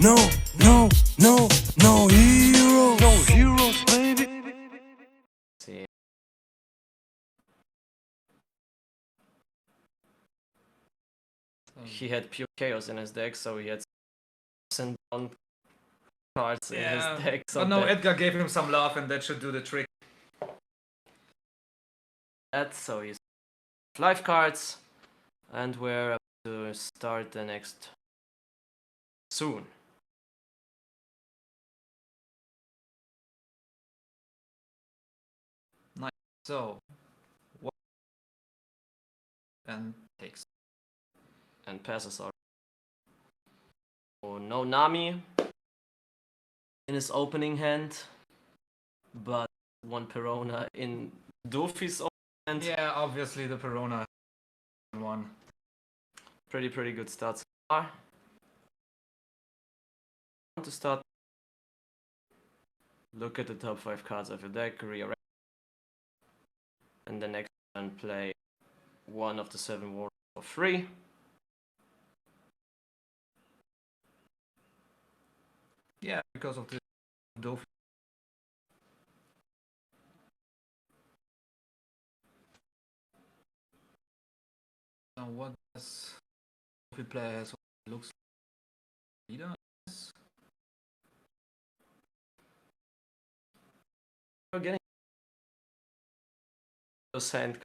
No heroes. No heroes, baby. See. He had pure chaos in his deck, so he had and down cards in his deck. So but no, Edgar gave him some love, and that should do the trick. So he's 5 cards, and we're about to start the next soon. Nice. So, what? And takes. And passes already. Oh, no Nami in his opening hand, but 1 Perona in Dofi's opening hand. Yeah, obviously the Perona one. Pretty good start so far. To start, look at the top 5 cards of your deck, rearrange, and the next turn play one of the 7 warriors for free. Yeah, because of the Dofi. Now what does Dofi player has looks like leader? We're getting those hand cards.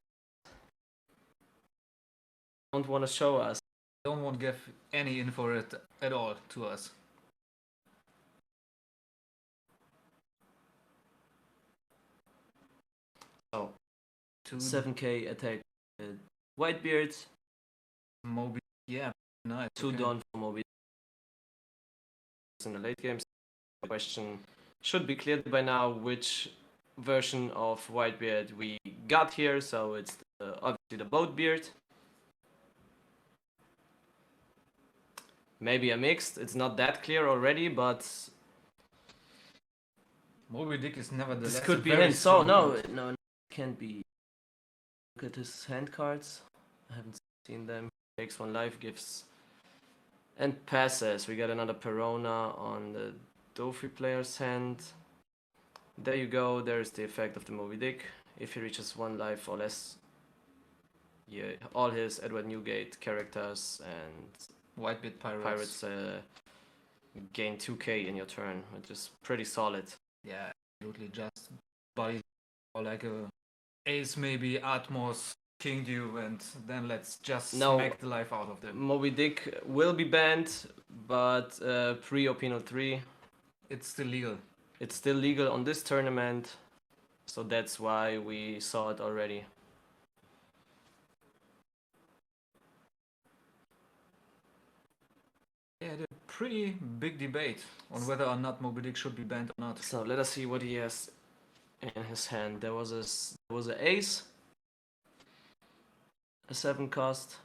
Don't want to show us. Don't want to give any info at all to us. So 7k attack Whitebeard. Moby, yeah, nice. 2 okay. Dawn for Moby in the late games. The question should be cleared by now which version of Whitebeard we got here. So it's obviously the Boatbeard. Maybe a mixed. It's not that clear already, but Moby Dick is nevertheless. this could be very him. So strong no, it can't be. Look at his hand cards. I haven't seen them. Takes 1 life, gives and passes. We got another Perona on the Dofi player's hand. There you go. There's the effect of the Moby Dick. If he reaches 1 life or less, yeah, all his Edward Newgate characters and Whitebeard pirates gain 2k in your turn, which is pretty solid. Yeah, absolutely. Just body or like a ace, maybe Atmos, King Dew, and then let's just smack the life out of them. Moby Dick will be banned, but pre-Opino 3, it's still legal. It's still legal on this tournament, so that's why we saw it already. Yeah, a pretty big debate on whether or not Moby Dick should be banned or not. So let us see what he has in his hand. There was an ace, a 7 cost,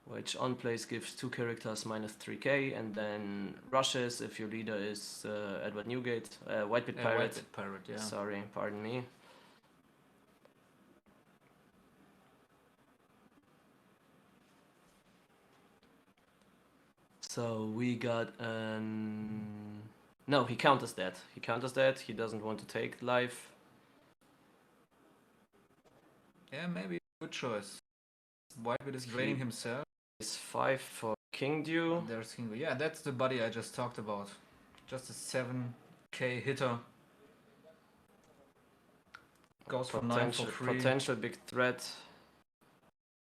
which on plays gives 2 characters minus 3k, and then rushes if your leader is Edward Newgate, Whitebeard Pirate. Whitebeard Pirate, yeah. Sorry, pardon me. So we got no, he counters that. He counters that. He doesn't want to take life. Yeah, maybe good choice. Whitebeard is draining himself. It's 5 for King Dew. There's King Dew. Yeah, that's the buddy I just talked about. Just a 7k hitter. Goes for 9 for free. Potential big threat.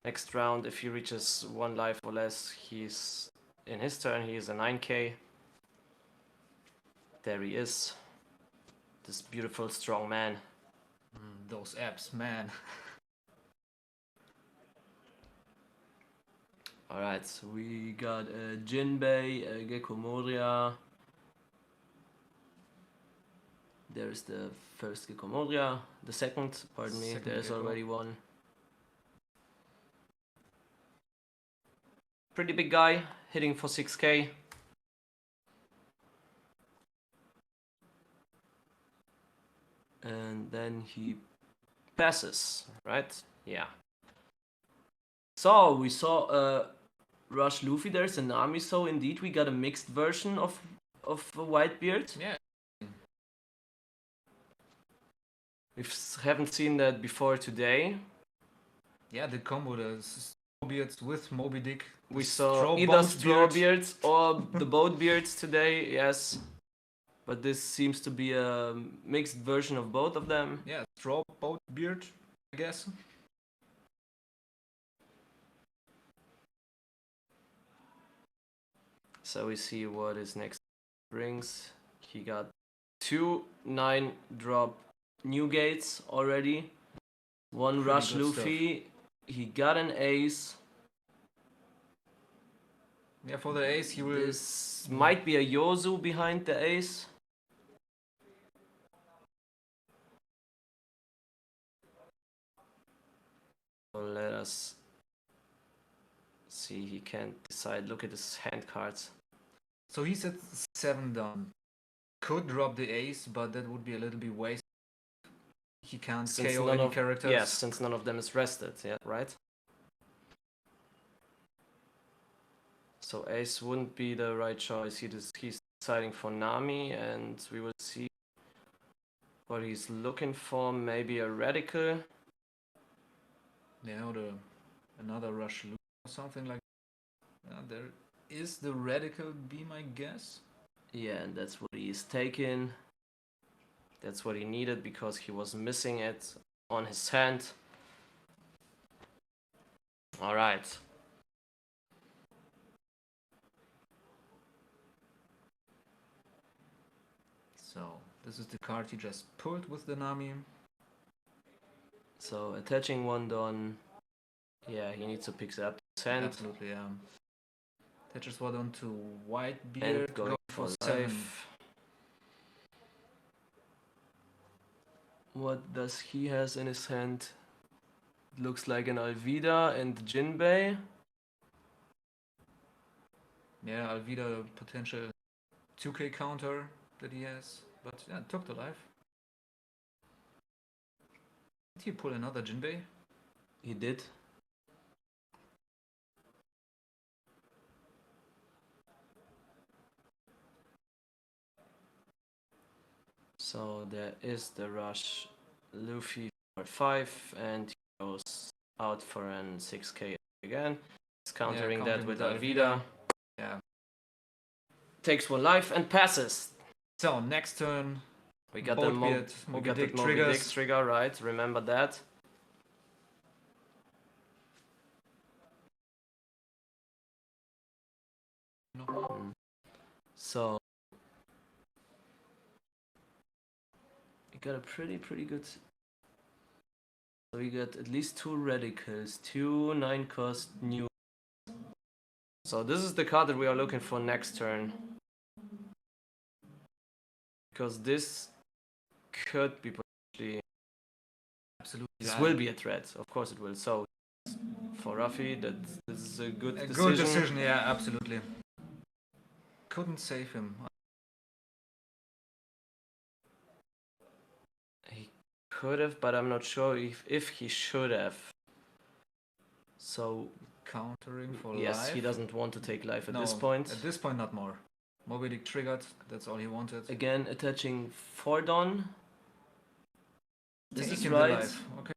Next round, if he reaches 1 life or less, he's in his turn. He is a 9k. There he is. This beautiful, strong man. Those abs, man. Alright, so we got a Jinbei, a Gecko Moria. There's the first Gecko Moria. The second, pardon me, there's already one. Pretty big guy, hitting for 6k. And then he passes, right? Yeah. So we saw a rush Luffy. There's a Nami, so indeed we got a mixed version of Whitebeard. Yeah. We haven't seen that before today. Yeah, the combo, the Strawbeards with Moby Dick. We saw either Strawbeards or the Boatbeards today, yes. But this seems to be a mixed version of both of them. Yeah, Straw Boatbeard, I guess. So we see what his next brings. He got 2 9-drop new gates already. 1 Pretty rush good Luffy. He got an ace. Yeah, for the ace he will... This might be a Yozu behind the ace. So let us see, he can't decide. Look at his hand cards. So he's at 7 down. Could drop the ace, but that would be a little bit wasted. He can't KO any characters. Yes, since none of them is rested, yeah, right? So ace wouldn't be the right choice. He's deciding for Nami, and we will see what he's looking for. Maybe a radical. Yeah, or another rush loop or something like that. There is the radical beam, I guess. Yeah, and that's what he is taking. That's what he needed because he was missing it on his hand. Alright. So, this is the card he just pulled with the Nami. So, attaching 1 Don. Yeah, he needs to pick up his hand. Absolutely, yeah. Attaches 1 Don to Whitebeard. And going for 7. life. What does he has in his hand? Looks like an Alvida and Jinbei. Yeah, Alvida potential 2k counter that he has. But yeah, took the life. Did he pull another Jinbei? He did. So there is the rush Luffy for 5 and he goes out for an 6k again. He's countering that with Alvida. Yeah. Takes 1 life and passes. So next turn We got Boatbeard, the Moby Dick Moby triggers. Dick trigger, right? Remember that. So we got a pretty good. So we got at least 2 radicals, 2 9-cost new. So this is the card that we are looking for next turn. Because this could be potentially. Absolutely. This will be a threat, of course it will. So for Ruffy, this is a good decision. Good decision, yeah, absolutely. Couldn't save him. He could have, but I'm not sure if he should have. So Countering for life. yes, he doesn't want to take life at No, this point. At this point, not more. Moby Dick triggered, that's all he wanted. Again, attaching 4 Don. This is Taking right. the life. Okay.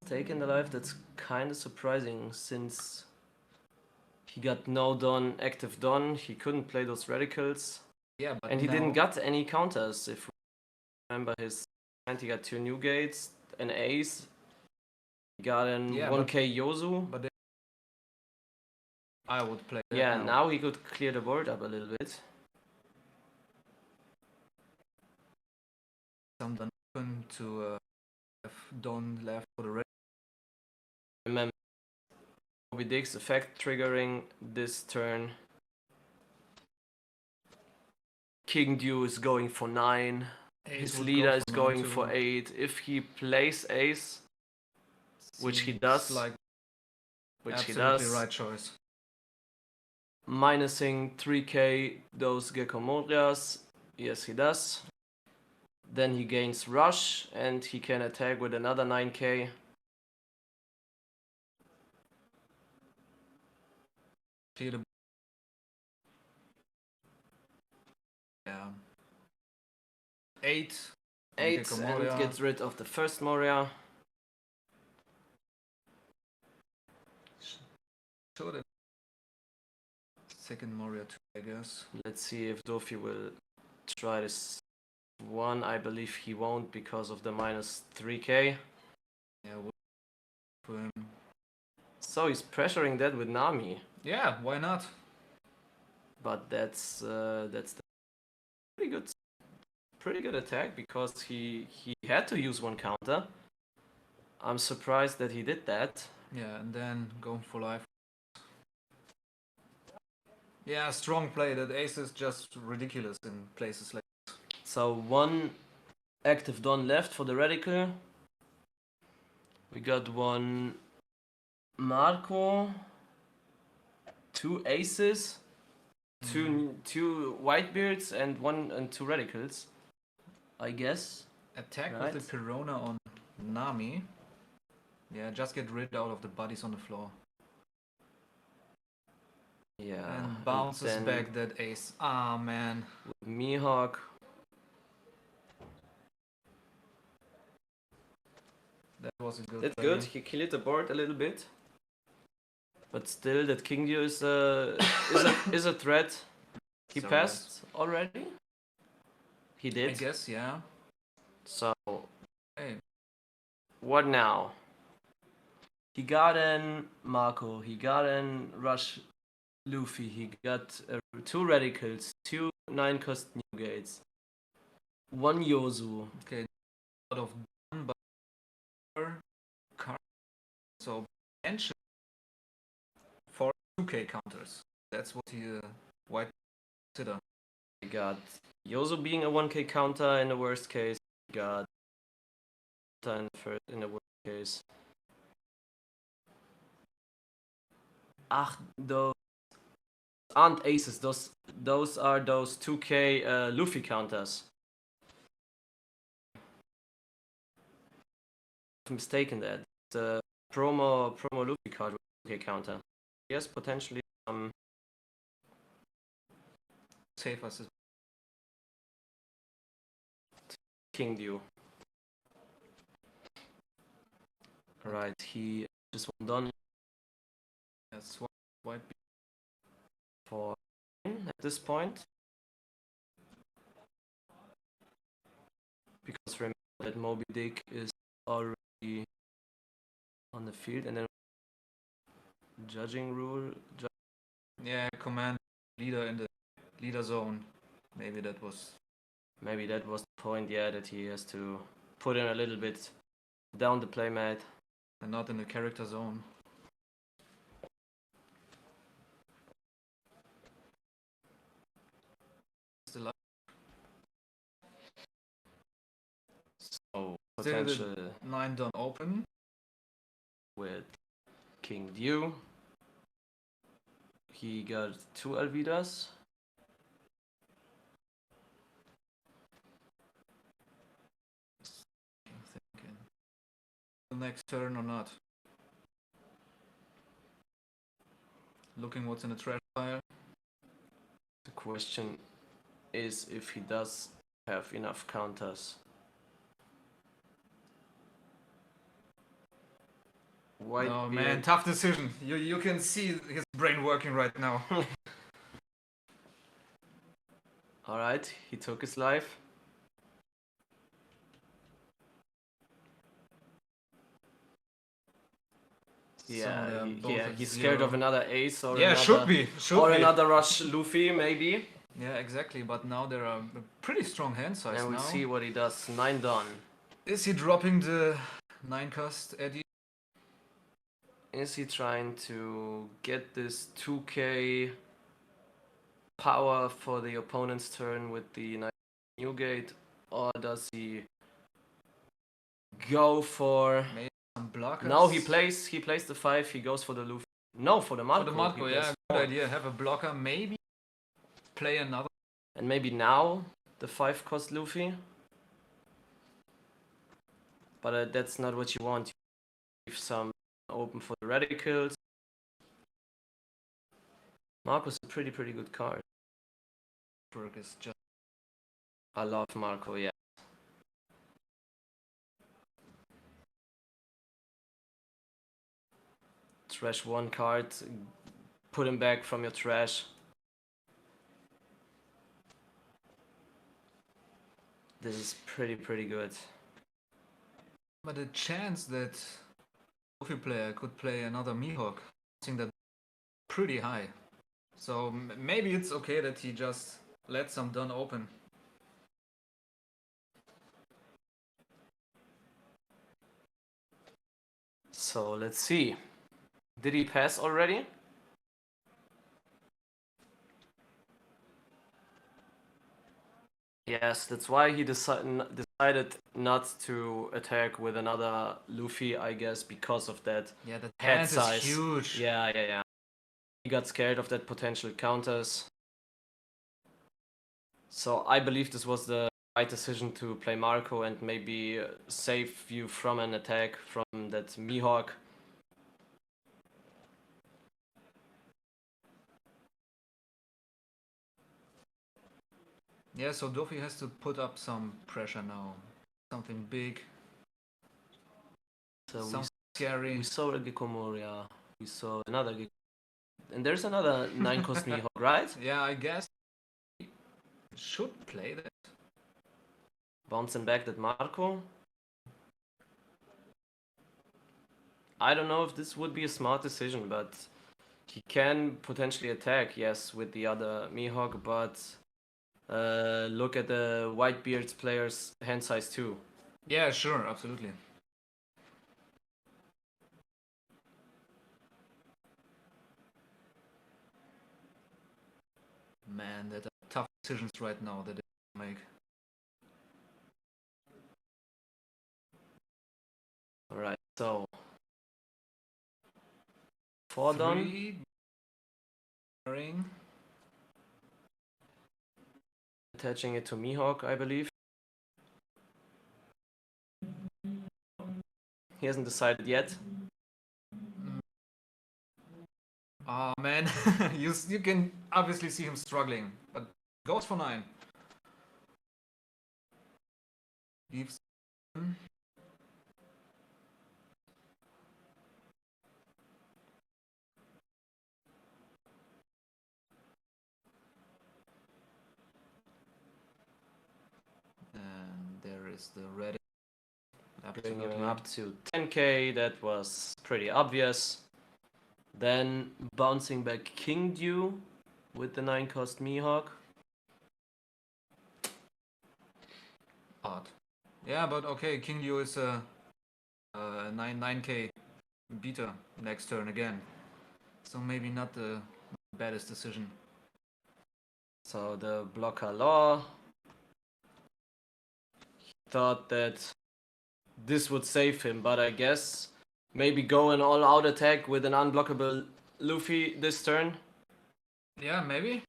Taking the life, that's kind of surprising since he got no Don, active Don. He couldn't play those radicals. Yeah, but And he now, didn't got any counters. If we remember his hand, he got 2 new gates, an ace. He got an 1k Yozu. But I would play that Yeah, now he could clear the board up a little bit. Some done open to have Don left for the red. Remember, Moby Dick's effect triggering this turn. King Dew is going for 9. His leader is going for 8. If he plays ace, which he does, Like which he absolutely does, right choice. minusing 3k those Gekomorias, yes he does. Then he gains rush and he can attack with another 9k. Steal the... Yeah. 8. 8 and gets rid of the first Moria. Show the second Moria too, I guess. Let's see if Dofi will try this one. I believe he won't because of the minus 3k. Yeah, for him. So he's pressuring that with Nami. Yeah, why not? But that's the pretty good attack because he had to use one counter. I'm surprised that he did that. Yeah, and then going for life. Yeah, strong play. That ace is just ridiculous in places like this. So one active Don left for the Radical. We got one Marco, 2 aces, two Whitebeards and 2 Radicals, I guess. Attack Right. with the Perona on Nami. Yeah, just get rid out of the bodies on the floor. Yeah. And bounces then back that ace. Ah, man. with Mihawk. That was a good That's play. good. He cleared the board a little bit. But still, that King Dew is is a threat. He So passed already. He I did. guess, yeah. So Hey, what now? He got in Marco. He got in Rush Luffy. He got 2 Radicals, 2 9-cost new gates, 1 Yozu. okay. Out of done, but card. So potential for 2k counters. That's what he white consider. He got Yozu being a 1k counter in the worst case. He got in the worst case. Ach, those aren't aces. Those are those 2k Luffy counters. I'm mistaken that the promo Luffy card with 2k counter. Yes, potentially Save us. King Dew. Right, he just one done That's white. for at this point. Because remember that Moby Dick is already on the field and then judging rule. Yeah, command leader in the leader zone. Maybe that was. Maybe that was the point, yeah, that he has to put in a little bit down the playmat. And not in the character zone. Still up. So Still the potential 9 done open. with King Dew. He got 2 Alvidas. Thinking. The next turn or not. Looking what's in the trash pile. The question is if he does have enough counters. Oh man, tough decision. You can see his brain working right now. Alright, he took his life. Yeah, he's scared of another ace or yeah, another, should be. another rush Luffy maybe. Yeah, exactly. But now there are a pretty strong hand size And we'll now. see what he does. 9 done. Is he dropping the 9-cost Eddie? Is he trying to get this 2k power for the opponent's turn with the new gate, or does he go for? Maybe some blockers? No, he plays the 5. He goes for the Luffy. No, for the Marco. For the Marco, he yeah, plays good 4. idea. Have a blocker, maybe play another. And maybe now the 5-cost Luffy. But that's not what you want. You leave some open for the radicals. Marco's a pretty good card. Berg is just I love Marco, yeah. Trash one card, put him back from your trash. This is pretty good. but the chance that Profi player could play another Mihawk, I think that pretty high. So maybe it's okay that he just let some done open. So let's see. Did he pass already? Yes, that's why he decided not to attack with another Luffy, I guess, because of that Yeah, the head chance size. is huge. Yeah. He got scared of that potential counters. So I believe this was the right decision to play Marco and maybe save you from an attack from that Mihawk. Yeah, so Dofi has to put up some pressure now. Something big, So something scary. we saw a Gekomoria, we saw another and there's another 9-cost Mihawk, right? Yeah, I guess should play that. Bouncing back that Marco. I don't know if this would be a smart decision, but he can potentially attack, yes, with the other Mihawk, but look at the Whitebeard's player's hand size too. Yeah, sure, absolutely. Man, that are tough decisions right now that they make. Alright, so 4 done. 3 ring. Attaching it to Mihawk, I believe. He hasn't decided yet. Ah, man, you can obviously see him struggling, but goes for 9. Leaves. And there is the red. Bringing him up to 10k, that was pretty obvious. Then bouncing back King Dew with the 9-cost Mihawk. Odd. Yeah, but okay, King Liu is a 9k beater next turn again. So maybe not the baddest decision. So the blocker Law thought that this would save him, but I guess maybe go an all-out attack with an unblockable Luffy this turn. Yeah, maybe.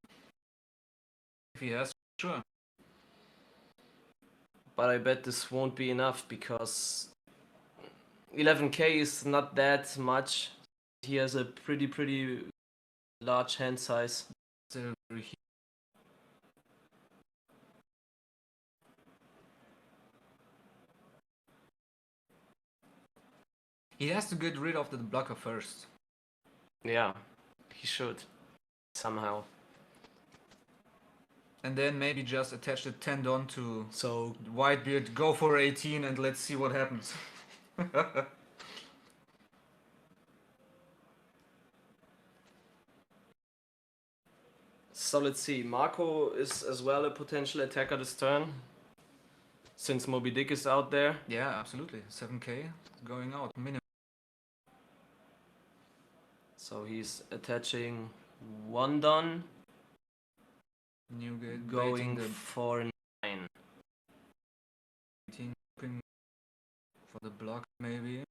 If he has, sure. But I bet this won't be enough because 11k is not that much. He has a pretty large hand size. Still, he has to get rid of the blocker first. Yeah, he should somehow. And then maybe just attach the tendon to So Whitebeard, go for 18 and let's see what happens. So let's see. Marco is as well a potential attacker this turn, since Moby Dick is out there. Yeah, absolutely. 7k going out minimum. So he's attaching 1 Don, Newgate going the for 9. 18 for the block maybe.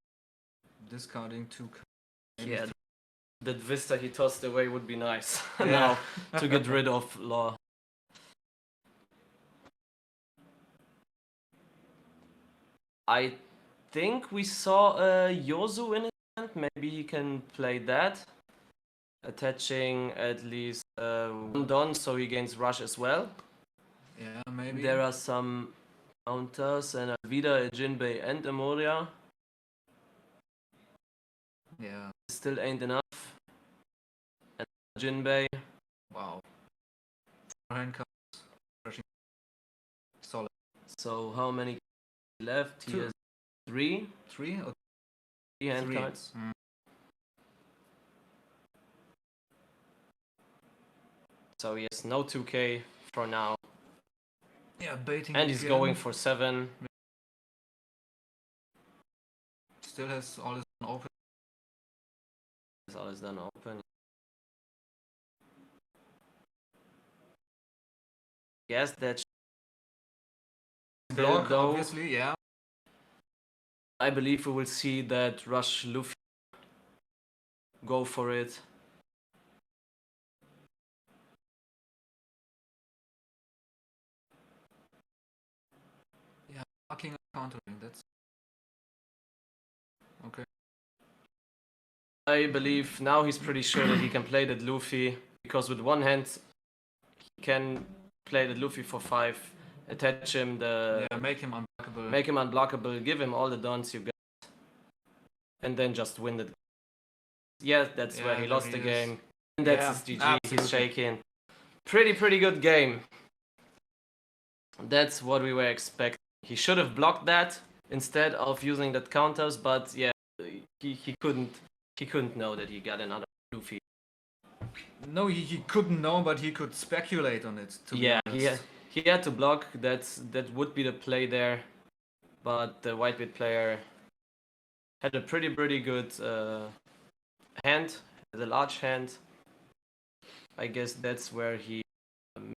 Discarding 2. Yeah, that Vista he tossed away would be nice Yeah. now to get rid of Law. I think we saw Yozu in his hand. Maybe he can play that. attaching at least one Don, so he gains rush as well. Yeah, maybe. There are some counters and wieder a Jinbei and a Moria. Yeah. Still ain't enough. And Jinbei. Wow. Hand cards. Rushing. Solid. So how many left? He Two. has 3. 3 or 3 hand 3? cards. So he has no 2k for now. Yeah, baiting. And he's again. going for 7. Still has all his open. That's all is done open. Yes, that's Block, though, obviously, yeah. I believe we will see that Rush Luffy go for it. Yeah, blocking and countering, that's okay. I believe now he's pretty sure that he can play that Luffy, because with one hand he can play that Luffy for 5, attach him make him unblockable. make him unblockable, give him all the dons you got, and then just win it. Yeah, that's where he lost the game. And that's his GG, absolutely. he's shaking. Pretty good game. That's what we were expecting. He should have blocked that instead of using that counters, but yeah, he couldn't know that he got another Luffy. No, he couldn't know, but he could speculate on it. To be honest. He had to block. That would be the play there, but the Whitebeard player had a pretty good hand, had a large hand. I guess that's where he